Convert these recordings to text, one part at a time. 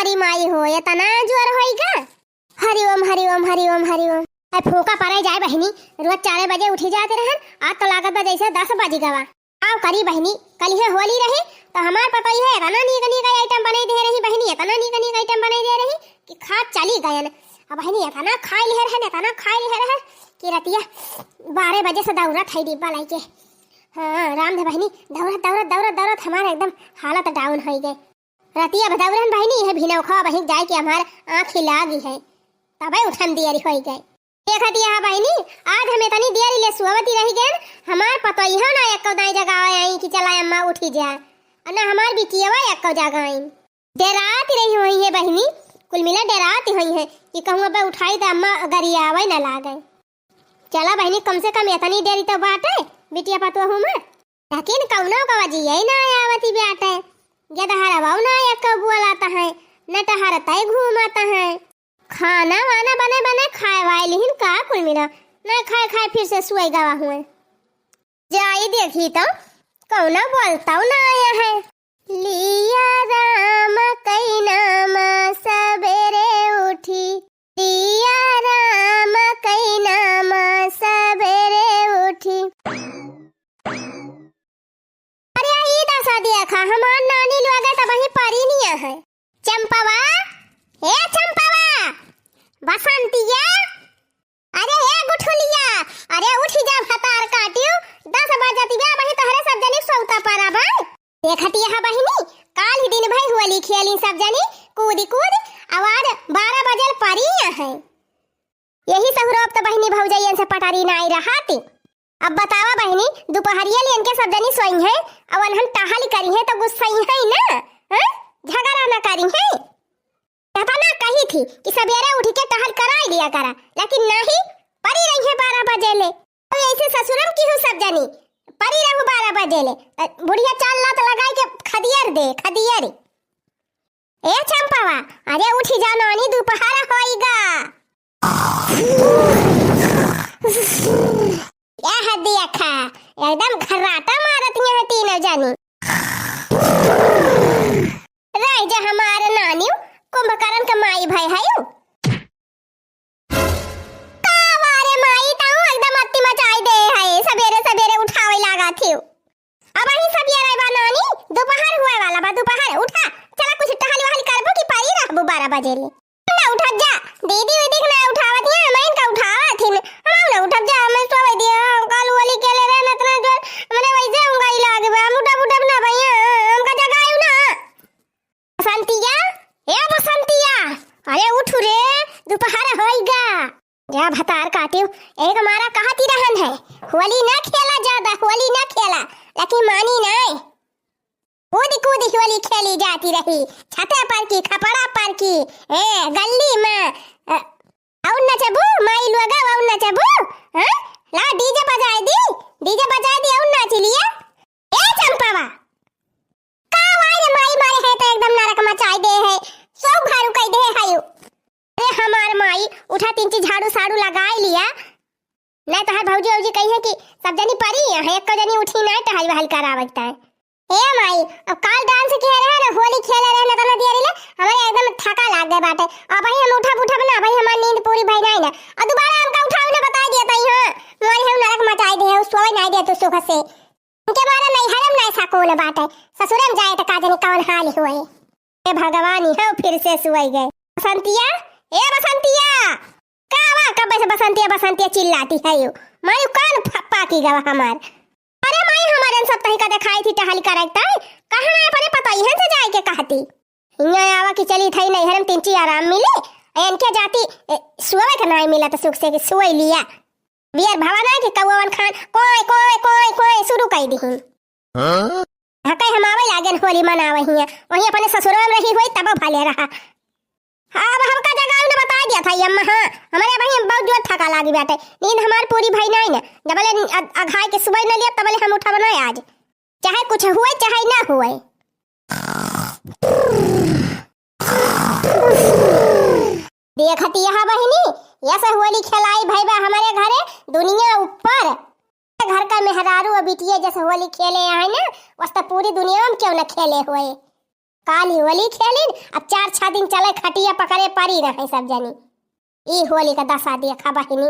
हमारी माई हो ये तना जोर होई का। हरि ओम हरि ओम हरि ओम हरि ओम। आई फूका पड़े जाए बहनी, रोज 4 बजे उठी जाते रहन, आज तो लागत बा जैसे 10 बजे गवा। आओ करी बहनी, कल है होली रही तो हमार पता ही है तना नी का आइटम बनाई दे रही बहनी, तना नी का आइटम बनाई दे रही कि खा चली गयन। अब बहनी तना खाई ले रहन, तना खाई ले रहन कि रतिया 12 बजे से दौड़त है डिब्बा लाई के। हाँ राम दे बहनी, दौड़त दौड़त दौड़त दौड़त हमारा एकदम हालत डाउन हो गई। रतिया बदौरन बहनी है भिनौ खा बहन जाए कि हमार आँख लागी है तबे उठन दियरी हो गई। देखा दिया बहनी आज हमें तनी देरी ले सुवती रही गए, हमार पतो इहा ना एक दाई जगह आई कि चला अम्मा उठी जा, अन्ना हमार बिटियावा एक जगह आई डराती रही हुई है बहनी, कुल मिला डराती हुई है कि कहूँ अब उठाई तो अम्मा गरिया आवे ना लागे। चला बहनी कम से कम इतनी देरी तो बाटे बिटिया पतो हूँ मैं, लेकिन कौनो का वजी यही ना आवती बाटे। गदहरा बाऊ ना एक बुआ लाता है न टहरा तय घूमाता है, खाना वाना बने बने खाए वाले लेकिन का कुल मिला ना खाए खाए फिर से सुई गवा हुए। जाई देखी तो कौना बोलता ना आया है। लिया राम कई नाम सबेरे उठी, लिया राम कई नाम सबेरे उठी। अरे ई दसा देखा हमार नानी लोग तब ही परी नहीं है। चंपावा ए चंपावा, बसंतिया, अरे हे गुठुलिया, अरे उठी जा फतार काटियो 10 बजती बे वही तहरे सब जनी सौता पारा भाई। देखती है बहिनी काल ही दिन भाई होली खेली सब जनी कूद कूद आवाज 12 बजे परी है। यही सहरोप तो बहिनी भौजैयन से पटारी ना आई रहाती। अब बतावा बहिनी दोपहरिया लेन के सब जनी सोई है और हम टहल करी है तो गुस्सा ही है ना, हैं झगड़ा ना करी है। पता ना कही थी कि सवेरे उठ के टहल कराई दिया करा, लेकिन नहीं परी रही है 12 बजे ले। तो ऐसे ससुरम की हूँ सब जनी परी रहू 12 बजे ले, बुढ़िया चाल लात लगाई के खदियर दे खदियर। ए चंपावा अरे उठी जा नानी दोपहर होएगा। या हद देखा एकदम खर्राटा मारत है तीनों जानी। रह जा हमारे नानी कुंभकर्ण का माई भाई है यू कावारे माई ताऊ एकदम अत्ती मचाई दे है, सवेरे सवेरे उठावे लगा थी। अब ही सवेरे बा नानी दोपहर हुए वाला बा, दोपहर उठा चला कुछ टहल वहल करबो कि पारी रहबो 12 बजे ले। ना उठ जा दीदी वे देखना उठावत है मैं इनका उठावा थी हम ना उठ जा मैं सोवे दिया काल वाली के ले रे नतना जो मने वैसे उंगाई लागे बा मुटा मुटा ना भैया हमका जगायू ना। बसंतिया ए बसंतिया अरे उठ रे दोपहर होएगा। जा भतार काटियो एक हमारा कहती रहन है होली ना खेला ज्यादा, होली ना खेला, लेकिन मानी नहीं कूद कूद होली खेली जाती रही छते पर की खपड़ा पर की ए गली में और नचबू माई लोगा और नचबू हैं ला डीजे बजाए दी और नाच लिया। ए चंपावा का वाई माई मारे है तो एकदम नरक मचाई दे है सब घर कई दे है। अरे हमार माई उठा 3 चीज झाड़ू साड़ू लगाई लिया नहीं तो हर भौजी औजी कही है कि सब जनी परी है एक जनी उठी ना टहल वहल करावता है। ए माई अब काल डांस खेल रहे ना होली खेले रहे ना तना देरी ले हमारे एकदम थका लाग गए बाटे। अब भाई हम उठा बना भाई हमारी नींद पूरी भई नहीं ना और दोबारा हमका उठाओ ना बता दिया तई हां मोरी हम नरक मचाई दे है सोए नहीं दे तो सुख से उनके बारे नहीं हरम नहीं सकोल बाटे ससुरम जाए तो का जनी कौन हाल हुए। ए भगवान ही फिर से सुई गए। बसंतिया ए बसंतिया कावा कब से बसंतिया बसंतिया चिल्लाती है यू मायू कान फप्पा की गवा हमार। अरे माई हमारे सब तही का दिखाई थी टहल करता है कहां है परे पता ही से जाए के कहती इन्या आवा की चली थई नहीं हरम 3 आराम मिले इनके जाती सुवे का नहीं मिला तो सुख से कि सुई लिया बियर भावा ना कि कौवन खान कोई कोई कोई कोई शुरू कर दी। हां हकई हम आवे लागन होली मनावे हिया वही अपने ससुर में रही हुई तब भले रहा। अब हमका जगह ने बता दिया था अम्मा। हां हमारे भाई बहुत जोर थका लागी बैठे नींद हमार पूरी भाई नहीं ना जबले अघाई के सुबह न लिया तबले हम उठा बनाए आज चाहे कुछ हुए चाहे ना हुए। देखती है बहनी ऐसे होली खेलाई भाई बा हमारे घरे दुनिया ऊपर घर का मेहरारू और बिटिया जैसे होली खेले है ना वैसे पूरी दुनिया में क्यों न खेले हुए। काली होली खेलिन, अब 4-6 दिन चले खटिया पकड़े पड़ी रहे सब जनी। ई होली का दशा देखा बहिनी।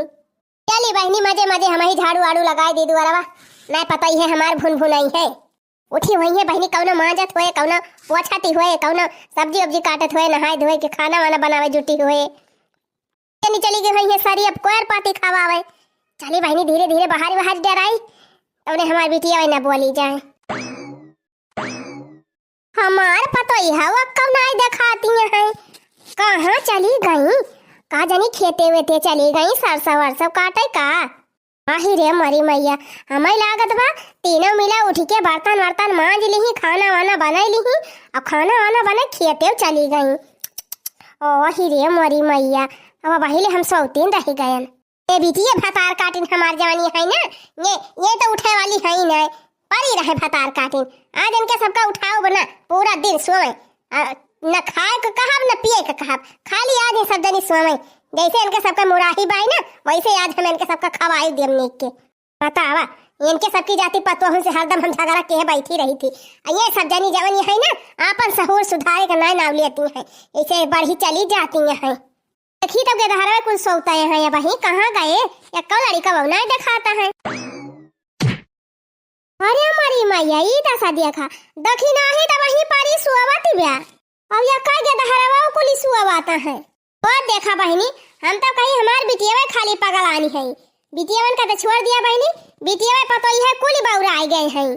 चली बहिनी मजे मजे हम ही झाड़ू आड़ू लगाए दे दुआरवा, नहीं पता ही है हमार भुन भुनाई है। उठी हुई है बहिनी, कौनो मांजत होए, कौनो पोछती होए, कौनो सब्जी उब्जी काटत होए, नहाए धोए के खाना वाना बनावे जुटी हुए। चली गई हुई है सारी, अब कोयर पाती खावावे। चली बहिनी धीरे धीरे बाहर बाहर डराई, तौने हमार बिटिया न बोली जाए। हमार पता ही हवा कब नहीं दिखाती है, कहाँ चली गई, का जानी खेते वेते चली गई, सरसों वरसों काटे का। आही रे मरी मैया, हमें लागत बा तीनों मिला उठ के बर्तन वर्तन मांज ली, खाना वाना बनाई ली, और खाना वाना बना खेते चली गई। ओही रे मरी मैया, अब पहले हम सौतीन रह गए। ये बिटिया भतार काटिन हमार जवानी है ना, ये तो उठे वाली है ही नहीं, परी रहे भतार काटिन। आज इनके सबका उठाओ बना पूरा दिन सोए, न खाए का कहब न पिए का कहब, खाली आज सब जनी सोए। जैसे इनके सबका मुराही बाई ना, वैसे आज हम इनके सबका खवाई देम नीक के। बतावा इनके सबकी जाति पतोहन से हरदम हम झगड़ा के बैठी रही थी। ये सब जनी जवानी है ना, आपन सहूर सुधारे का ना नाम लेती हैं, ऐसे बढ़ी चली जाती हैं। देखी तब के धारा कुछ सोता है या बही कहाँ गए, या कौ लड़का बउना दिखाता है। अरे हमारी मैया ई दशा देखा, दखी नाही त वही पारी सुआवाती ब्या, अब या का के धारावा पुलिस सुआवाता है। और देखा बहनी, हम तो कहीं हमार बिटिया खाली पगल आनी है, बिटियावन का तो छोड़ दिया बहनी, बिटिया पता ही है कुल बौरा आ गए हैं।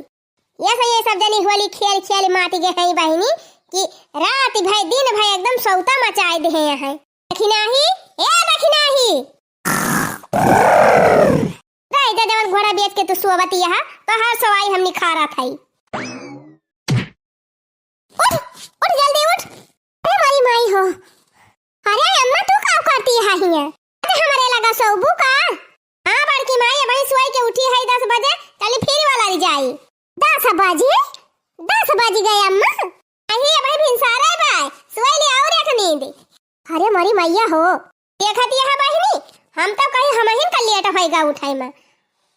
ये सब जनी होली खेल खेल माती गए हैं बहनी, कि रात भाई दिन भाई एकदम सौता मचाए दे हैं। देखी नाही, ए देखी नाही, राय जवन घोड़ा बेच के तू सोवती है, तो हर सवाई हमनी खा रहा था। उठ उठ जल्दी उठ, अरे मारी माई हो। अरे अम्मा तू का करती है हिया, अरे हमारे लगा सोबू का। हां बड़की माई भाई सोई के उठी है 10 बजे, चली फिर वाला जाई। 10 बजे गए अम्मा, अही भाई भिनसारे भाई सोई ले और एक नींद। अरे मरी मैया हो, देखती है बहनी, हम तो कहीं हम ही कर लेट होएगा उठाई में।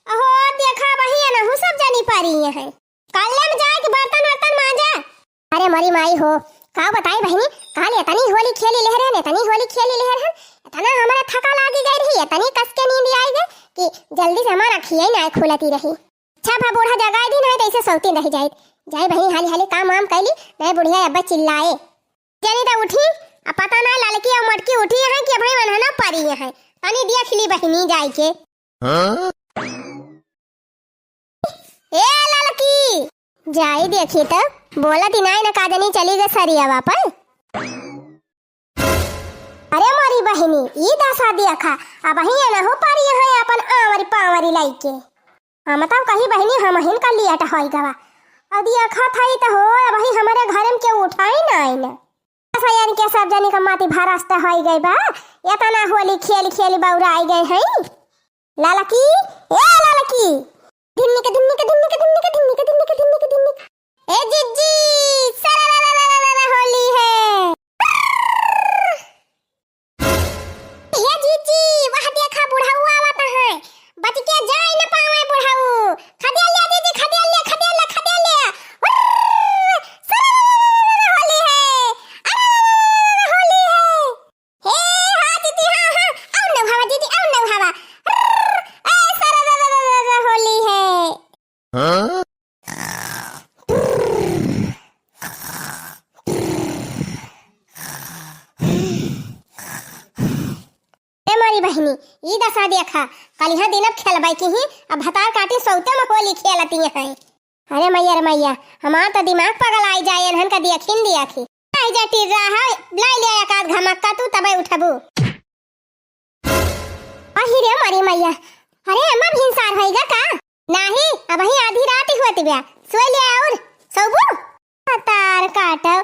ओहो देखा बही ना हूं सब जानी पारी है, कल में जाए के बर्तन वर्तन मांजा। अरे मरी माई हो, का बताई बहनी, काल इतनी होली खेली लहर है, इतनी होली खेली लहर है, इतना हमारा थका लागी गई रही, इतनी कस के नींद आई गई कि जल्दी से हमारा अखियां ना खुलती रही। अच्छा भा बूढ़ा जगाए दी नहीं, ऐसे सौती रह जाए। जाए बहनी हाली हाली काम वाम कैली, नहीं बुढ़िया अब्बा चिल्लाए। जनी तो उठी, अब पता ना लड़की और मटकी उठी है कि भाई वनहना परी है, तनी दिया खिली बहनी जाए के। ए लड़की जाई देखी तो बोला दिनाई ना काजनी चली गई सरिया वापस। अरे मारी बहनी ई दशा देखा, अब ही ना हो पारी है अपन आंवरी पांवरी लाइके। हम तो कही बहनी हम हिन कर लिया टा होई गवा, अब देखा थाई तो हो, अब ही हमारे घर में के उठाई ना आई ना। ऐसा यानी के सब जनी का माटी भरास्ता होई गई बा, इतना होली खेल खेल बौरा आई गए हैं। लालकी ए लालकी, धिन्नी के धिन्नी के धिन्नी के धिन्नी के धिन्नी के धिन्नी के धिन्नी के धिन्नी, ए जिज्जी सरा होली है। ये जिज्जी वह देखा बुढ़ाऊ आवता है, बच के जाए न पावे बुढ़ाऊ। खदिया ले जिज्जी, खदिया ले खदिया ले खदिया ले, सरा होली है, होली है। हे हां जिज्जी हां हां, आओ न भावा जिज्जी, आओ न भावा, ए सरा होली है। हां बहनी ई दशा देखा, कल यहाँ दिन अब खेलबाई की ही, अब भतार काटी सौते में होली खेलती हैं। अरे मैया रे मैया, हमार तो दिमाग पगल आई जाए इन्हन का देखिन देखी। आई जा टिर रहा है, लाई ले एक आध घमक्का तू तबे उठबू। अही रे मारी मैया, अरे अम्मा भिनसार होइगा का? नाही, अब ही आधी रात ही होती बया, सोई ले और सोबू। भतार काटो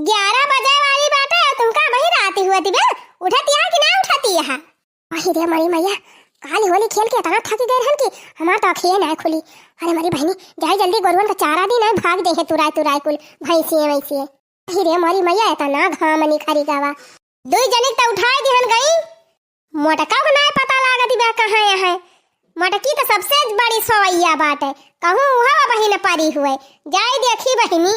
11 बजे वाली बात है, तुमका वही रात ही होती बया, उठती है कि ना उठती है? अही रे मारी मैया, काली होली खेल के इतना थक गए हन कि हमार तो अखिए ना खुली। अरे मारी बहनी जाई जल्दी गोरुवन का चारा दी ना, भाग दे है तुराई कुल भैंसिए वैसिए। अही रे मारी मैया, इतना घाम निखरी गावा, दुई जनिक तो उठाए दिहन गई। मोटका को ना पता लागत बा कहां है, मोटकी तो सबसे बड़ी सवैया बात है, कहूं वहां बहिन पारी हुए, जाई देखी बहिनी।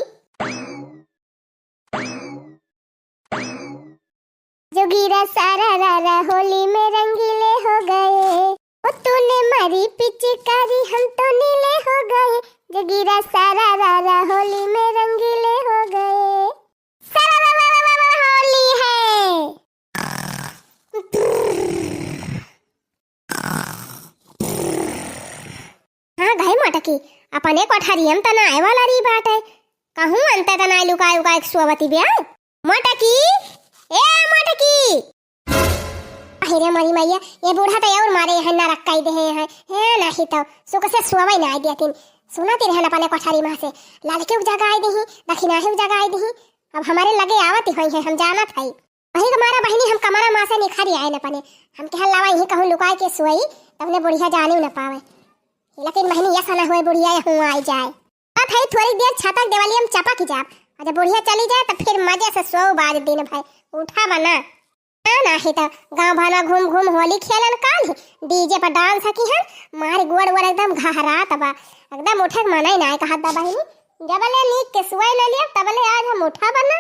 सारा रारा होली में रंगीले हो गए। ओ तूने मारी पिचकारी हम तो नीले हो गए। जगीरा सारा रारा होली में रंगीले हो गए। सारा रारा होली है। हाँ गए मटकी अपने कोठारी हम तना आए वाला री बात है। कहूँ अंत तना लुकाए उकाए सुवती ब्या मटकी ए मटकी। अरे मरी मैया ये बूढ़ा तो और मारे है ना रक्काई दे है नहीं तो सुख से सुवाई ना आई दिया सुना तेरे हन अपने कोठारी में से लाल के जगह आई दही दक्षिणा ही जगह आई दही। अब हमारे लगे आवत हुई है हम जाना था वही हमारा बहनी हम कमरा माँ से निखारी आए न पने हम कह लावा यही कहूँ लुकाए के सोई तबने बुढ़िया जाने न पावे लेकिन बहनी ऐसा न हुए बुढ़िया हूँ आई जाए अब है थोड़ी देर छतक दिवाली हम चपा की जाब और जब बुढ़िया चली जाए तो फिर मजे से सो बाज दिन भाई उठा बना ना ही तो गांव भाना घूम घूम होली खेलन काल डीजे पर डांस की है मार गोड़ गोड़ एकदम घहरात बा एकदम उठे मना ही ना कहा बहनी जबले नीक के सुई न लिया तबले आज हम उठा बना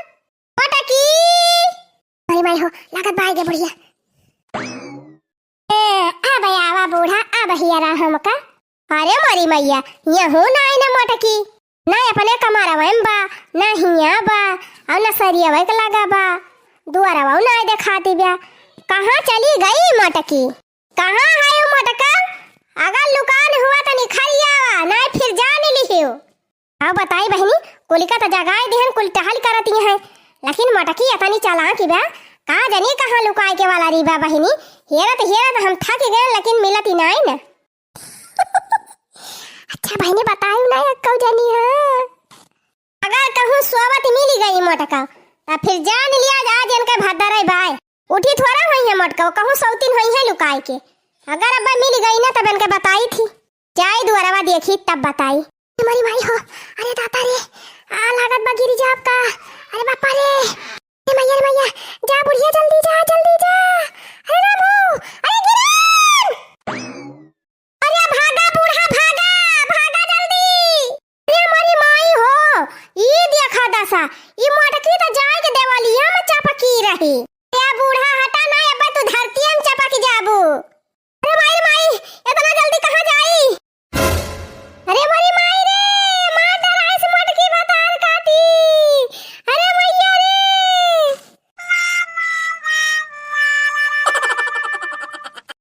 पटकी भाई भाई हो लागत बाई गे बुढ़िया ए आ भैया आवा बूढ़ा आ भैया राम का। अरे मरी मैया ये हो ना आई ना मटकी ना अपने कमारा वम बा ना हिया बा और ना सरिया वक लगा बा दुआरा वाउ ना दिखाती ब्या कहाँ चली गई मटकी कहाँ है वो मटका अगर लुकान हुआ तो निखरिया ना फिर जान लिहियो। अब बताई बहनी कुलिका तो जगाए दिहन कुल टहल करती है लेकिन मटकी अतनी चला की ब्या कहाँ जानी कहाँ लुकाए के वाला रीबा बहनी हेरा तो हम थक गए लेकिन मिलत ही नहीं ना। अच्छा बहनी बताई ना कौ जानी है अगर कहूँ सोवत मिल गई मटका तो फिर जान लिया आज इनके भद्दर बाय उठी थोड़ा हुई है मटका कहूँ सौतीन हुई है लुकाए के अगर अब मिल गई ना तब इनके बताई थी जाए दुआरवा देखी तब बताई हमारी भाई हो। अरे दाता रे आ लागत बा गिरी जाब का अरे बापा रे मैया जा बुढ़िया जल्दी जा अरे रामू अरे गिरी